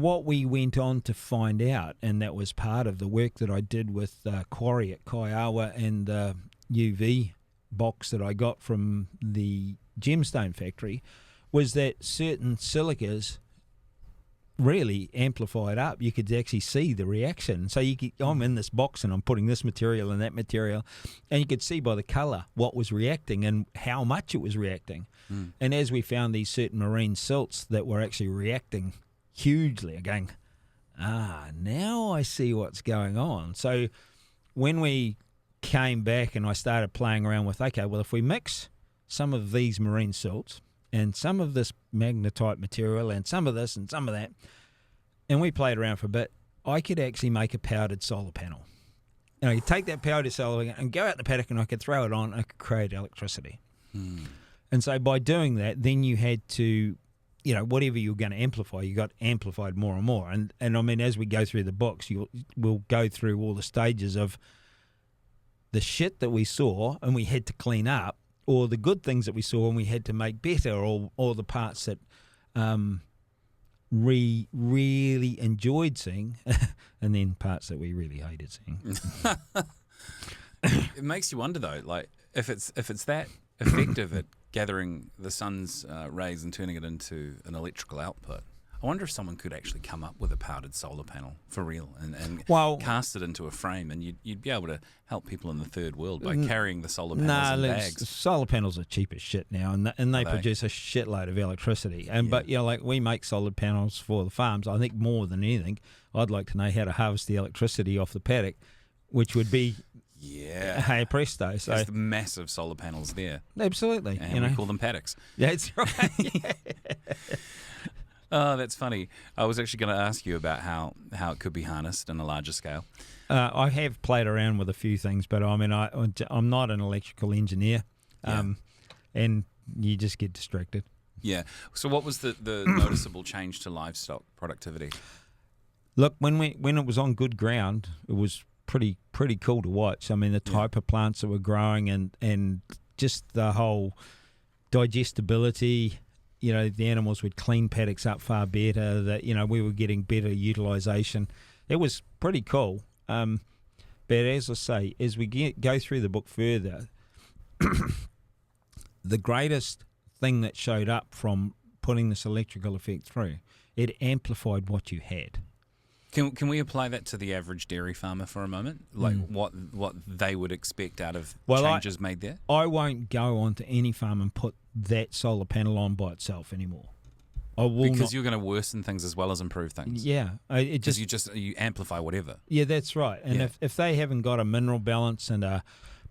what we went on to find out, and that was part of the work that I did with Quarry at Kaiawa and the UV box that I got from the gemstone factory, was that certain silicas really amplified up. You could actually see the reaction. So I'm in this box and I'm putting this material and that material, and you could see by the colour what was reacting and how much it was reacting. And as we found these certain marine silts that were actually reacting hugely, going, now I see what's going on. So when we came back and I started playing around with, okay, well, if we mix some of these marine silts and some of this magnetite material and some of this and some of that, and we played around for a bit, I could actually make a powdered solar panel. You know, you take that powdered solar and go out the paddock and I could throw it on and I could create electricity. And so by doing that, then you had to, you know, whatever you were going to amplify, you got amplified more and more. And I mean, as we go through the books, we'll go through all the stages of the shit that we saw and we had to clean up, or the good things that we saw and we had to make better, or the parts that really enjoyed seeing, and then parts that we really hated seeing. It makes you wonder though, like if it's that effective at gathering the sun's rays and turning it into an electrical output, I wonder if someone could actually come up with a powdered solar panel for real and cast it into a frame, and you'd be able to help people in the third world by carrying the solar panels in bags. Solar panels are cheap as shit now, and they produce a shitload of electricity. But you know, like we make solar panels for the farms. I think more than anything, I'd like to know how to harvest the electricity off the paddock, which would be hey presto. So there's the massive solar panels there. Absolutely, and we call them paddocks. Yeah, that's right. Oh, that's funny. I was actually going to ask you about how it could be harnessed on a larger scale. I have played around with a few things, but I mean, I'm not an electrical engineer, and you just get distracted. Yeah. So what was the noticeable change to livestock productivity? Look, when it was on good ground, it was pretty cool to watch. I mean, the type of plants that were growing and just the whole digestibility. You know, the animals would clean paddocks up far better, that, you know, we were getting better utilisation. It was pretty cool. But as I say, as we go through the book further, the greatest thing that showed up from putting this electrical effect through, it amplified what you had. Can we apply that to the average dairy farmer for a moment? Like what they would expect out of changes made there? I won't go onto any farm and put that solar panel on by itself anymore. I will because you're going to worsen things as well as improve things. Yeah, because you amplify whatever. Yeah, that's right. And if they haven't got a mineral balance and a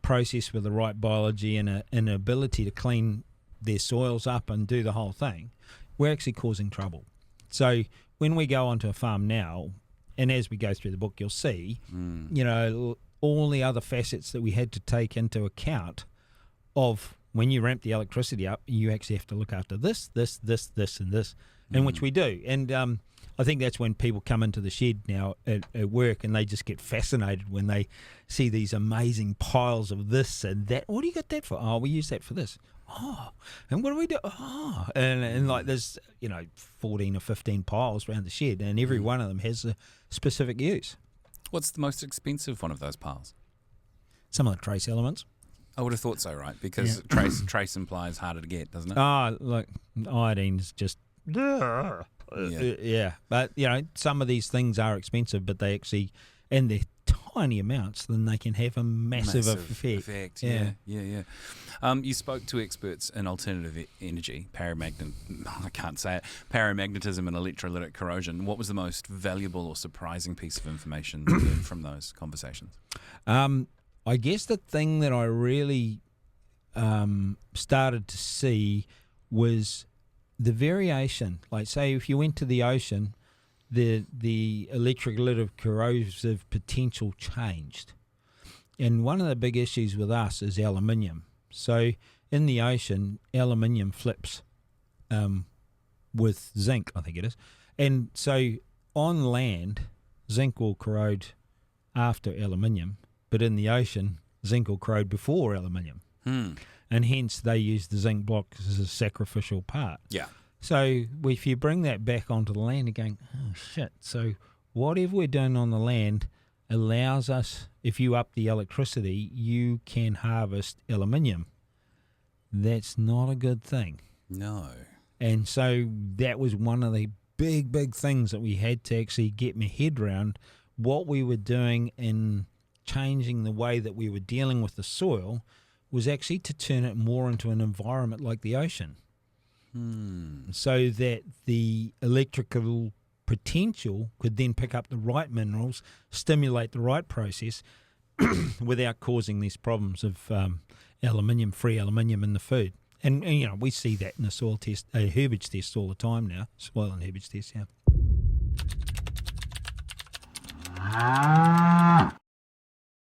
process with the right biology and an ability to clean their soils up and do the whole thing, we're actually causing trouble. So when we go onto a farm now, and as we go through the book, you'll see, you know, all the other facets that we had to take into account of when you ramp the electricity up, you actually have to look after this, and this, and which we do. And I think that's when people come into the shed now at work and they just get fascinated when they see these amazing piles of this and that. What do you got that for? Oh, we use that for this. Oh, and what do we do? Oh, and like there's, you know, 14 or 15 piles around the shed, and every one of them has a specific use. What's the most expensive one of those piles? Some of the trace elements. I would have thought so, right? Because trace implies harder to get, doesn't it? Oh, look, iodine's just... But, you know, some of these things are expensive, but they actually... And they're tiny amounts, then they can have a massive effect. Yeah. You spoke to experts in alternative energy, paramagnetism and electrolytic corrosion. What was the most valuable or surprising piece of information you learned from those conversations? I guess the thing that I really started to see was the variation. Like, say, if you went to the ocean, the electrolytic corrosive potential changed. And one of the big issues with us is aluminium. So in the ocean, aluminium flips with zinc, I think it is. And so on land, zinc will corrode after aluminium, but in the ocean, zinc will corrode before aluminium. And hence they use the zinc block as a sacrificial part. Yeah. So if you bring that back onto the land, you're going, oh shit. So whatever we're doing on the land allows us, if you up the electricity, you can harvest aluminium. That's not a good thing. No. And so that was one of the big things that we had to actually get my head around, what we were doing in changing the way that we were dealing with the soil was actually to turn it more into an environment like the ocean. So that the electrical potential could then pick up the right minerals, stimulate the right process without causing these problems of free aluminium in the food. And you know, we see that in the soil test, herbage tests all the time now, soil and herbage tests, yeah.